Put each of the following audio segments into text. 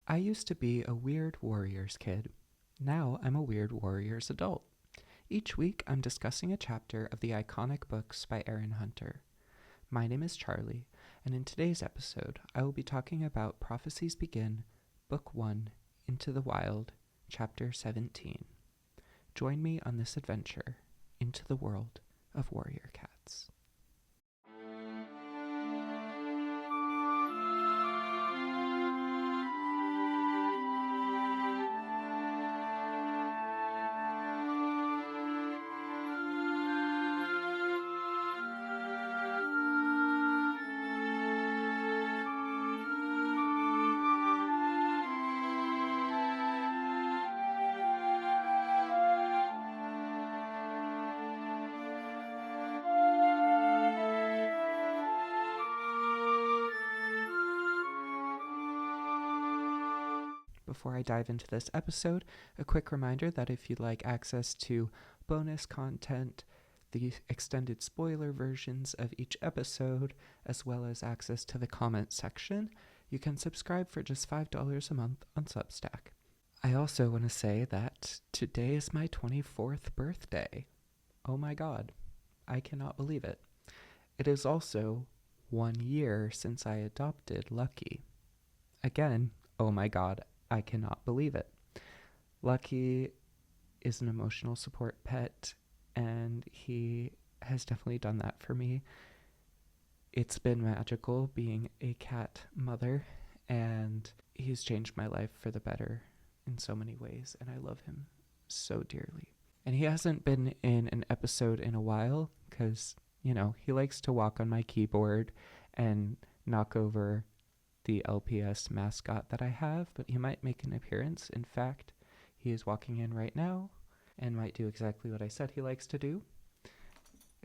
I used to be a Weird Warriors kid. Now I'm a Weird Warriors adult. Each week I'm discussing a chapter of the iconic books by Aaron Hunter. My name is Charlie, and in today's episode I will be talking about Prophecies Begin, Book 1, Into the Wild, Chapter 17. Join me on this adventure into the world of warrior cats. Before I dive into this episode, a quick reminder that if you'd like access to bonus content, the extended spoiler versions of each episode, as well as access to the comment section, you can subscribe for just $5 a month on Substack. I also want to say that today is my 24th birthday. Oh my god, I cannot believe it. It is also 1 year since I adopted Lucky. Again, oh my god, I cannot believe it. Lucky is an emotional support pet, and he has definitely done that for me. It's been magical being a cat mother, and he's changed my life for the better in so many ways, and I love him so dearly. And he hasn't been in an episode in a while because, he likes to walk on my keyboard and knock over the LPS mascot that I have, but he might make an appearance. In fact, he is walking in right now and might do exactly what I said he likes to do.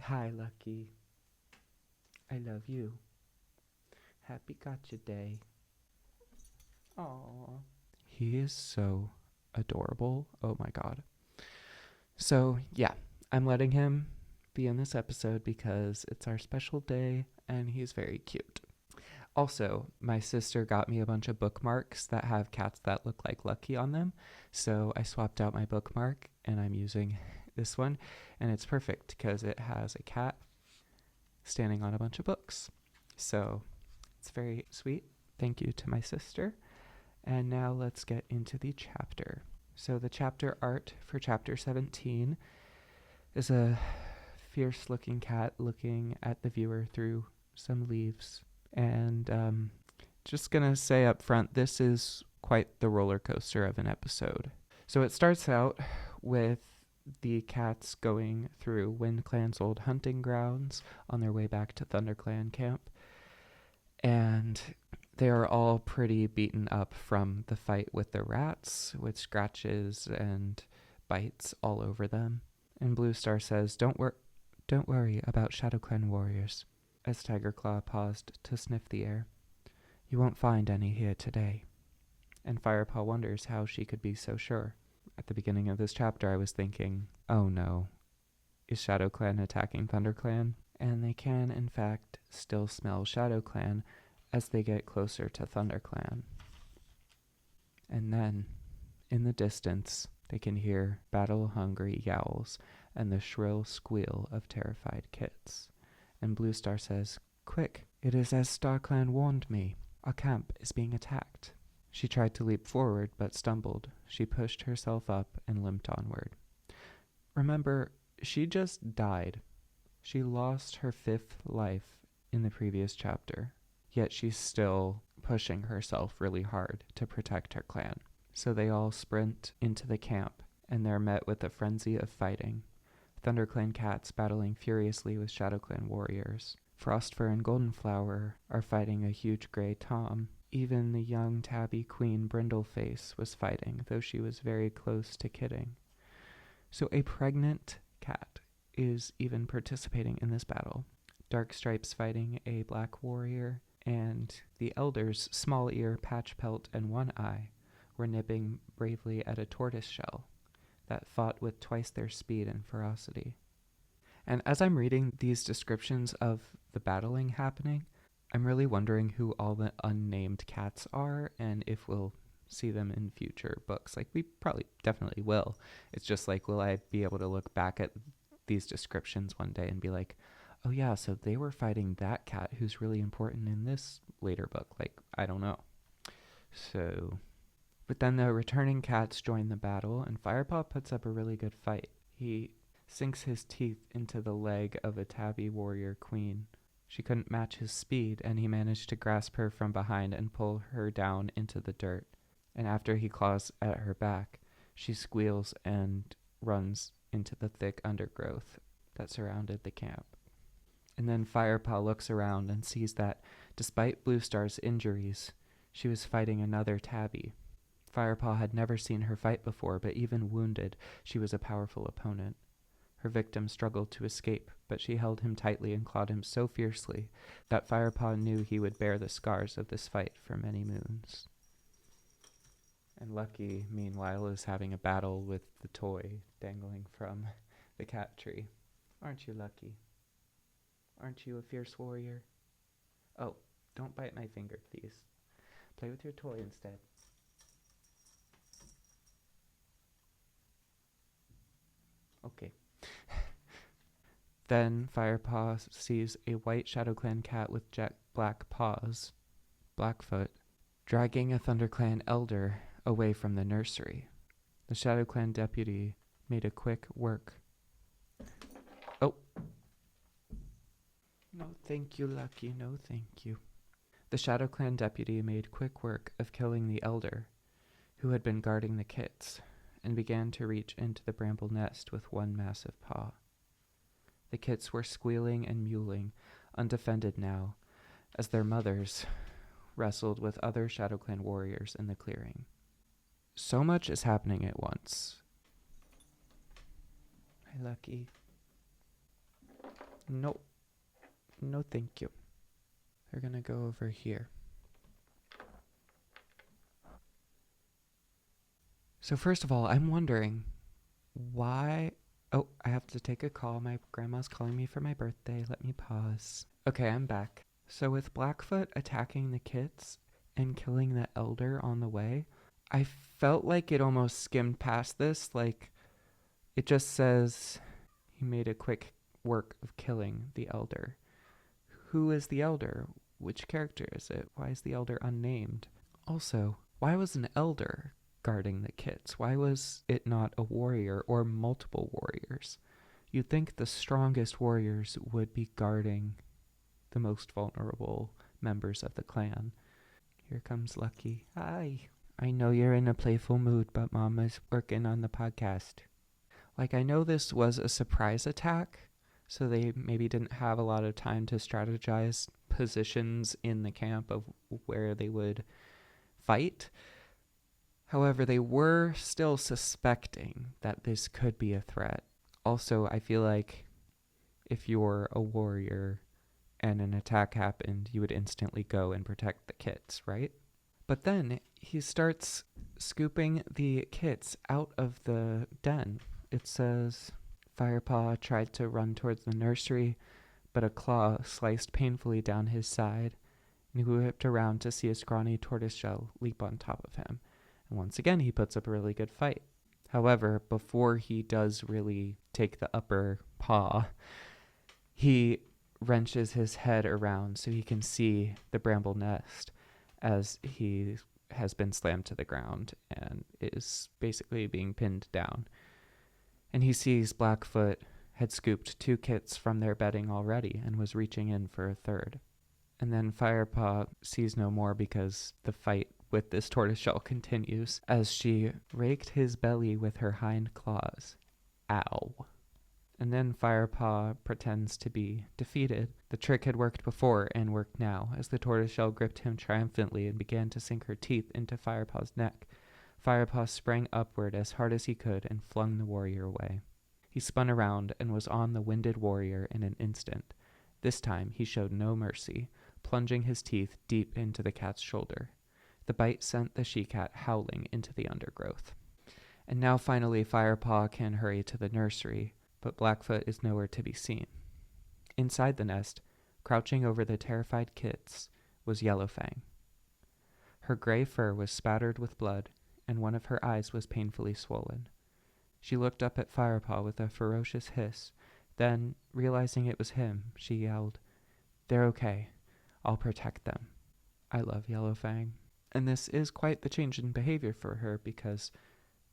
Hi, Lucky. I love you. Happy Gotcha Day. Aww. He is so adorable. Oh my god. So, yeah, I'm letting him be in this episode because it's our special day and he's very cute. Also, my sister got me a bunch of bookmarks that have cats that look like Lucky on them. So I swapped out my bookmark and I'm using this one. And it's perfect because it has a cat standing on a bunch of books. So it's very sweet. Thank you to my sister. And now let's get into the chapter. So the chapter art for chapter 17 is a fierce looking cat looking at the viewer through some leaves. And just gonna say up front, this is quite the roller coaster of an episode. So it starts out with the cats going through WindClan's old hunting grounds on their way back to ThunderClan camp. And they are all pretty beaten up from the fight with the rats, with scratches and bites all over them. And Bluestar says, Don't worry about ShadowClan warriors, as Tigerclaw paused to sniff the air. You won't find any here today. And Firepaw wonders how she could be so sure. At the beginning of this chapter, I was thinking, oh no, is ShadowClan attacking ThunderClan? And they can, in fact, still smell ShadowClan as they get closer to ThunderClan. And then, in the distance, they can hear battle-hungry yowls and the shrill squeal of terrified kits. And Bluestar says, Quick, it is as StarClan warned me. Our camp is being attacked. She tried to leap forward, but stumbled. She pushed herself up and limped onward. Remember, she just died. She lost her 5th life in the previous chapter, yet she's still pushing herself really hard to protect her clan. So they all sprint into the camp, and they're met with a frenzy of fighting. ThunderClan cats battling furiously with ShadowClan warriors. Frostfur and Goldenflower are fighting a huge grey Tom. Even the young tabby queen Brindleface was fighting, though she was very close to kidding. So a pregnant cat is even participating in this battle. Darkstripe's fighting a black warrior, and the elders Small Ear, Patch Pelt, and One Eye were nipping bravely at a tortoiseshell that fought with twice their speed and ferocity. And as I'm reading these descriptions of the battling happening, I'm really wondering who all the unnamed cats are and if we'll see them in future books. Like, we probably definitely will. It's just like, will I be able to look back at these descriptions one day and be like, oh yeah, so they were fighting that cat who's really important in this later book? Like, I don't know. So, but then the returning cats join the battle, and Firepaw puts up a really good fight. He sinks his teeth into the leg of a tabby warrior queen. She couldn't match his speed, and he managed to grasp her from behind and pull her down into the dirt. And after he claws at her back, she squeals and runs into the thick undergrowth that surrounded the camp. And then Firepaw looks around and sees that, despite Bluestar's injuries, she was fighting another tabby. Firepaw had never seen her fight before, but even wounded, she was a powerful opponent. Her victim struggled to escape, but she held him tightly and clawed him so fiercely that Firepaw knew he would bear the scars of this fight for many moons. And Lucky, meanwhile, is having a battle with the toy dangling from the cat tree. Aren't you, Lucky? Aren't you a fierce warrior? Oh, don't bite my finger, please. Play with your toy instead. Okay. Then Firepaw sees a white ShadowClan cat with jet black paws, Blackfoot, dragging a ThunderClan elder away from the nursery. The ShadowClan deputy made a quick work. Oh. No, thank you, Lucky. No, thank you. The ShadowClan deputy made quick work of killing the elder, who had been guarding the kits, and began to reach into the bramble nest with one massive paw. The kits were squealing and mewling, undefended now, as their mothers wrestled with other ShadowClan warriors in the clearing. So much is happening at once. Hi, Lucky. No. No, thank you. They're gonna go over here. So first of all, I'm wondering why... Oh, I have to take a call. My grandma's calling me for my birthday. Let me pause. Okay, I'm back. So with Blackfoot attacking the kits and killing the elder on the way, I felt like it almost skimmed past this. Like, it just says he made a quick work of killing the elder. Who is the elder? Which character is it? Why is the elder unnamed? Also, why was an elder guarding the kits? Why was it not a warrior or multiple warriors? You'd think the strongest warriors would be guarding the most vulnerable members of the clan. Here comes Lucky. Hi. I know you're in a playful mood, but Mama's working on the podcast. Like, I know this was a surprise attack, so they maybe didn't have a lot of time to strategize positions in the camp of where they would fight. However, they were still suspecting that this could be a threat. Also, I feel like if you're a warrior and an attack happened, you would instantly go and protect the kits, right? But then he starts scooping the kits out of the den. It says, Firepaw tried to run towards the nursery, but a claw sliced painfully down his side, and he whipped around to see a scrawny tortoiseshell leap on top of him. And once again, he puts up a really good fight. However, before he does really take the upper paw, he wrenches his head around so he can see the bramble nest as he has been slammed to the ground and is basically being pinned down. And he sees Blackfoot had scooped 2 kits from their bedding already and was reaching in for a third. And then Firepaw sees no more because the fight with this tortoiseshell continues as she raked his belly with her hind claws. Ow. And then Firepaw pretends to be defeated. The trick had worked before and worked now, as the tortoiseshell gripped him triumphantly and began to sink her teeth into Firepaw's neck. Firepaw sprang upward as hard as he could and flung the warrior away. He spun around and was on the winded warrior in an instant. This time he showed no mercy, plunging his teeth deep into the cat's shoulder. The bite sent the she-cat howling into the undergrowth. And now finally Firepaw can hurry to the nursery, but Blackfoot is nowhere to be seen. Inside the nest, crouching over the terrified kits, was Yellowfang. Her gray fur was spattered with blood, and one of her eyes was painfully swollen. She looked up at Firepaw with a ferocious hiss. Then, realizing it was him, she yelled, "They're okay. I'll protect them." I love Yellowfang. And this is quite the change in behavior for her because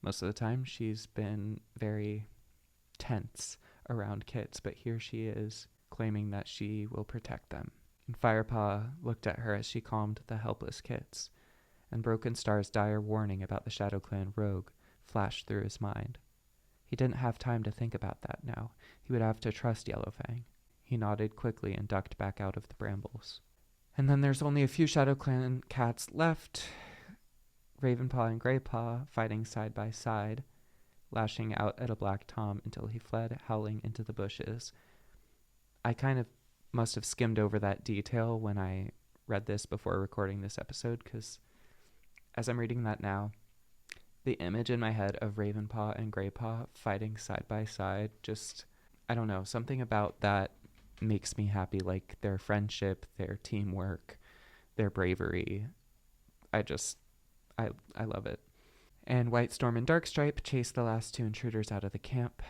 most of the time she's been very tense around Kits, but here she is claiming that she will protect them. And Firepaw looked at her as she calmed the helpless Kits, and Broken Star's dire warning about the ShadowClan rogue flashed through his mind. He didn't have time to think about that now. He would have to trust Yellowfang. He nodded quickly and ducked back out of the brambles. And then there's only a few ShadowClan cats left, Ravenpaw and Greypaw fighting side by side, lashing out at a black Tom until he fled, howling into the bushes. I kind of must have skimmed over that detail when I read this before recording this episode, because as I'm reading that now, the image in my head of Ravenpaw and Greypaw fighting side by side, just, I don't know, something about that makes me happy, like their friendship, their teamwork, their bravery. I love it. And Whitestorm and Darkstripe chase the last two intruders out of the camp.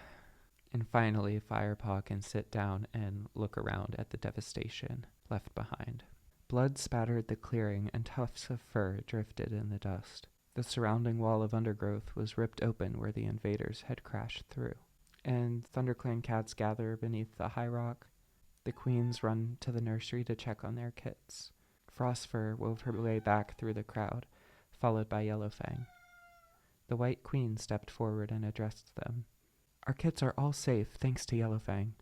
And finally, Firepaw can sit down and look around at the devastation left behind. Blood spattered the clearing and tufts of fur drifted in the dust. The surrounding wall of undergrowth was ripped open where the invaders had crashed through. And ThunderClan cats gather beneath the high rock. The queens run to the nursery to check on their kits. Frostfur wove her way back through the crowd, followed by Yellowfang. The White Queen stepped forward and addressed them. "Our kits are all safe, thanks to Yellowfang.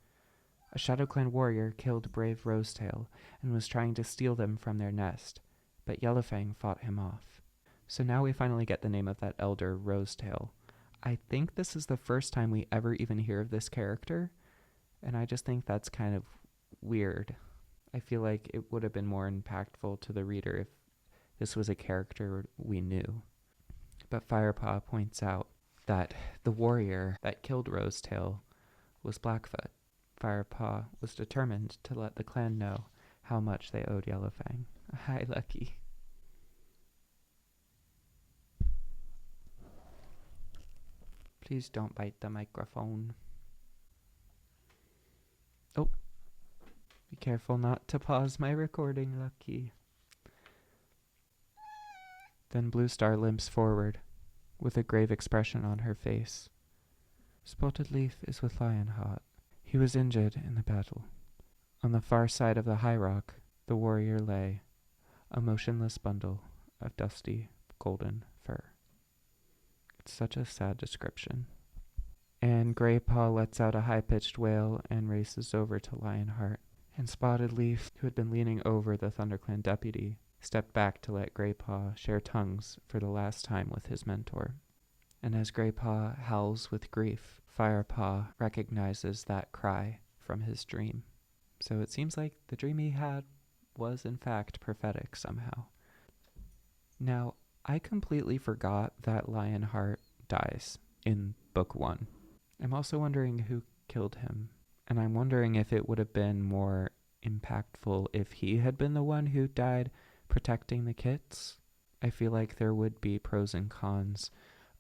A ShadowClan warrior killed brave Rosetail and was trying to steal them from their nest, but Yellowfang fought him off." So now we finally get the name of that elder, Rosetail. I think this is the first time we ever even hear of this character, and I just think that's kind of weird. I feel like it would have been more impactful to the reader if this was a character we knew. But Firepaw points out that the warrior that killed Rosetail was Blackfoot. Firepaw was determined to let the clan know how much they owed Yellowfang. Hi, Lucky. Please don't bite the microphone. Oh, be careful not to pause my recording, Lucky. Then Blue Star limps forward, with a grave expression on her face. "Spotted Leaf is with Lionheart. He was injured in the battle." On the far side of the high rock, the warrior lay, a motionless bundle of dusty golden fur. It's such a sad description. And Greypaw lets out a high-pitched wail and races over to Lionheart. And Spotted Leaf, who had been leaning over the ThunderClan deputy, stepped back to let Greypaw share tongues for the last time with his mentor. And as Greypaw howls with grief, Firepaw recognizes that cry from his dream. So it seems like the dream he had was in fact prophetic somehow. Now, I completely forgot that Lionheart dies in book 1. I'm also wondering who killed him, and I'm wondering if it would have been more impactful if he had been the one who died protecting the kits. I feel like there would be pros and cons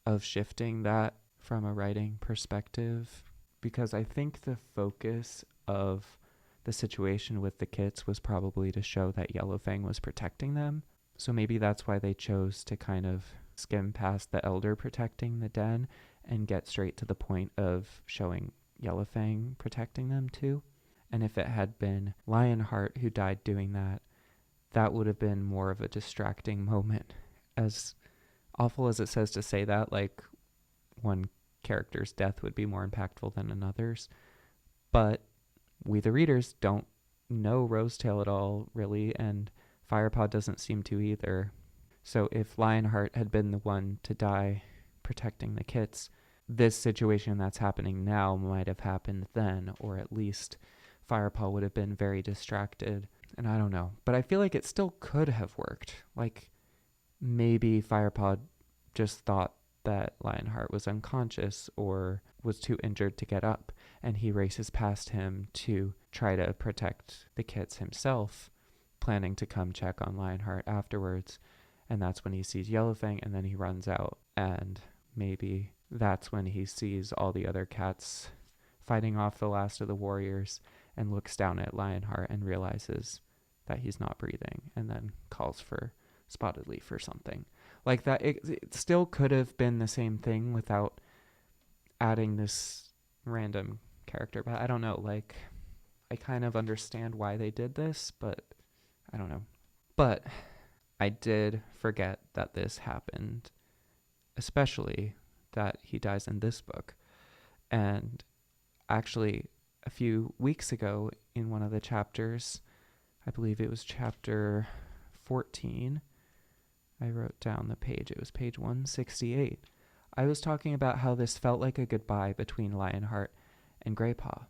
of shifting that from a writing perspective, because I think the focus of the situation with the kits was probably to show that Yellowfang was protecting them. So maybe that's why they chose to kind of skim past the elder protecting the den and get straight to the point of showing Yellowfang protecting them too. And if it had been Lionheart who died doing that, that would have been more of a distracting moment. As awful as it says to say that, like one character's death would be more impactful than another's. But we, the readers, don't know Rosetail at all, really, and Firepaw doesn't seem to either. So if Lionheart had been the one to die protecting the kits, this situation that's happening now might have happened then, or at least Firepaw would have been very distracted. And I don't know. But I feel like it still could have worked. Like, maybe Firepaw just thought that Lionheart was unconscious or was too injured to get up, and he races past him to try to protect the kits himself, planning to come check on Lionheart afterwards. And that's when he sees Yellowfang, and then he runs out. And maybe that's when he sees all the other cats fighting off the last of the warriors and looks down at Lionheart and realizes that he's not breathing, and then calls for Spotted Leaf or something. Like that, it still could have been the same thing without adding this random character, but I don't know. Like, I kind of understand why they did this, but I don't know. But I did forget that this happened, especially that he dies in this book. And actually, a few weeks ago in one of the chapters, I believe it was chapter 14, I wrote down the page. It was page 168. I was talking about how this felt like a goodbye between Lionheart and Greypaw.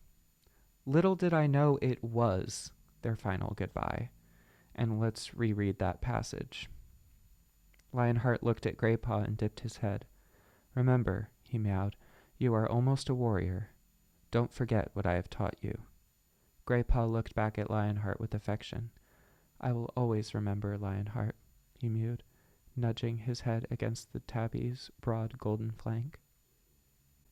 Little did I know it was their final goodbye. And let's reread that passage. Lionheart looked at Greypaw and dipped his head. Remember, he meowed, you are almost a warrior. Don't forget what I have taught you. Greypaw looked back at Lionheart with affection. I will always remember, Lionheart, he mewed, nudging his head against the tabby's broad golden flank.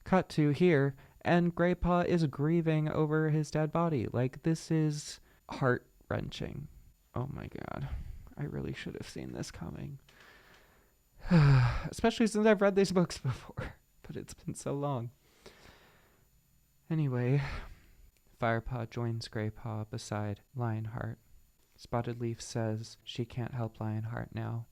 Cut to here, and Greypaw is grieving over his dead body. Like, this is heart-wrenching. Oh my god. I really should have seen this coming. Especially since I've read these books before, but it's been so long. Anyway, Firepaw joins Greypaw beside Lionheart. Spotted Leaf says she can't help Lionheart now.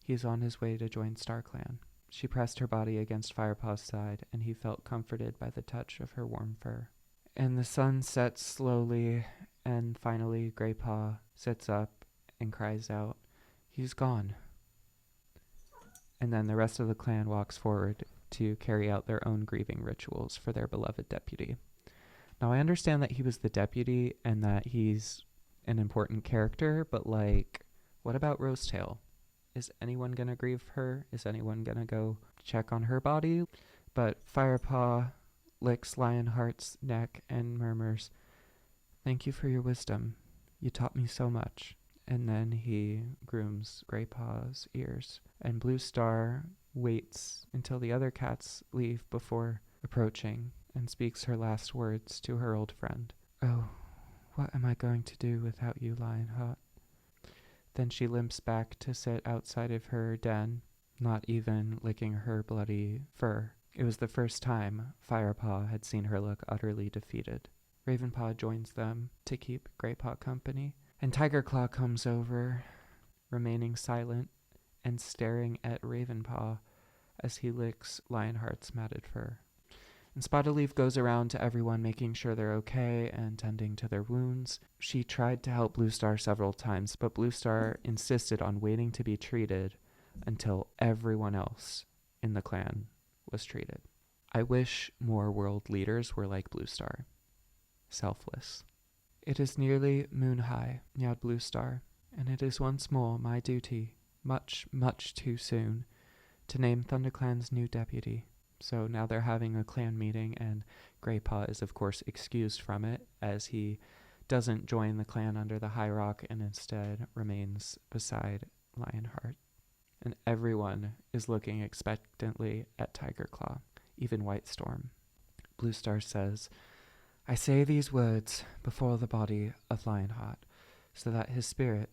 He's on his way to join StarClan. She pressed her body against Firepaw's side, and he felt comforted by the touch of her warm fur. And the sun sets slowly, and finally Greypaw sits up and cries out, he's gone. And then the rest of the clan walks forward to carry out their own grieving rituals for their beloved deputy. Now, I understand that he was the deputy and that he's an important character, but, like, what about Rosetail? Is anyone going to grieve her? Is anyone going to go check on her body? But Firepaw licks Lionheart's neck and murmurs, thank you for your wisdom. You taught me so much. And then he grooms Greypaw's ears. And Bluestar waits until the other cats leave before approaching and speaks her last words to her old friend. Oh, what am I going to do without you, Lionheart? Then she limps back to sit outside of her den, not even licking her bloody fur. It was the first time Firepaw had seen her look utterly defeated. Ravenpaw joins them to keep Greypaw company, and Tigerclaw comes over, remaining silent and staring at Ravenpaw as he licks Lionheart's matted fur. And Spotted Leaf goes around to everyone, making sure they're okay and tending to their wounds. She tried to help Bluestar several times, but Bluestar insisted on waiting to be treated until everyone else in the clan was treated. I wish more world leaders were like Bluestar. Selfless. It is nearly moon high, meowed Bluestar, and it is once more my duty, much, much too soon, to name ThunderClan's new deputy. So now they're having a clan meeting, and Greypaw is, of course, excused from it, as he doesn't join the clan under the High Rock and instead remains beside Lionheart. And everyone is looking expectantly at Tigerclaw, even Whitestorm. Bluestar says, I say these words before the body of Lionheart, so that his spirit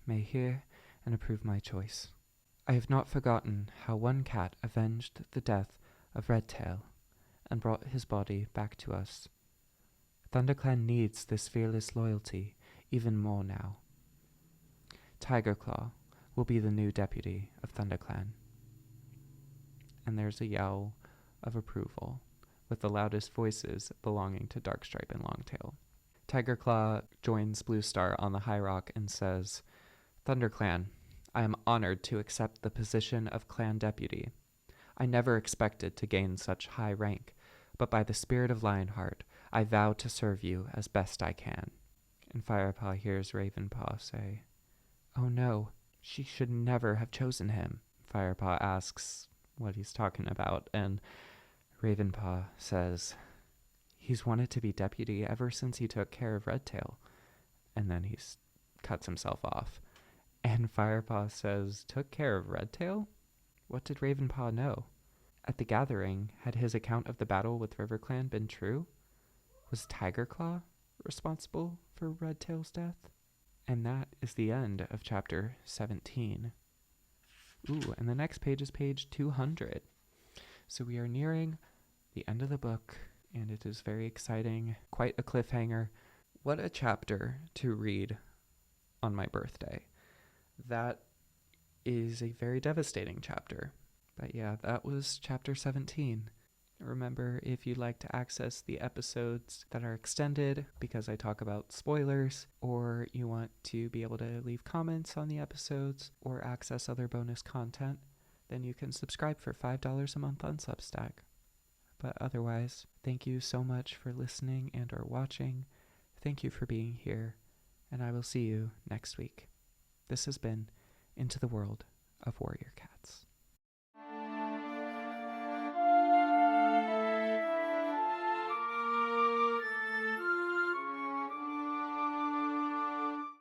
may hear and approve my choice. I have not forgotten how one cat avenged the death of Redtail and brought his body back to us. ThunderClan needs this fearless loyalty even more now. Tigerclaw will be the new deputy of ThunderClan. And there's a yell of approval, with the loudest voices belonging to Darkstripe and Longtail. Tigerclaw joins Bluestar on the High Rock and says, ThunderClan, I am honored to accept the position of clan deputy. I never expected to gain such high rank, but by the spirit of Lionheart, I vow to serve you as best I can. And Firepaw hears Ravenpaw say, Oh no, she should never have chosen him. Firepaw asks what he's talking about, and Ravenpaw says, he's wanted to be deputy ever since he took care of Redtail. And then he cuts himself off. And Firepaw says, took care of Redtail? What did Ravenpaw know? At the gathering, had his account of the battle with RiverClan been true? Was Tigerclaw responsible for Redtail's death? And that is the end of chapter 17. Ooh, and the next page is page 200. So we are nearing the end of the book, and it is very exciting. Quite a cliffhanger. What a chapter to read on my birthday. That is a very devastating chapter. But yeah, that was chapter 17. Remember, if you'd like to access the episodes that are extended because I talk about spoilers, or you want to be able to leave comments on the episodes or access other bonus content, then you can subscribe for $5 a month on Substack. But otherwise, thank you so much for listening and or watching. Thank you for being here, and I will see you next week. This has been Into the World of Warrior Cats.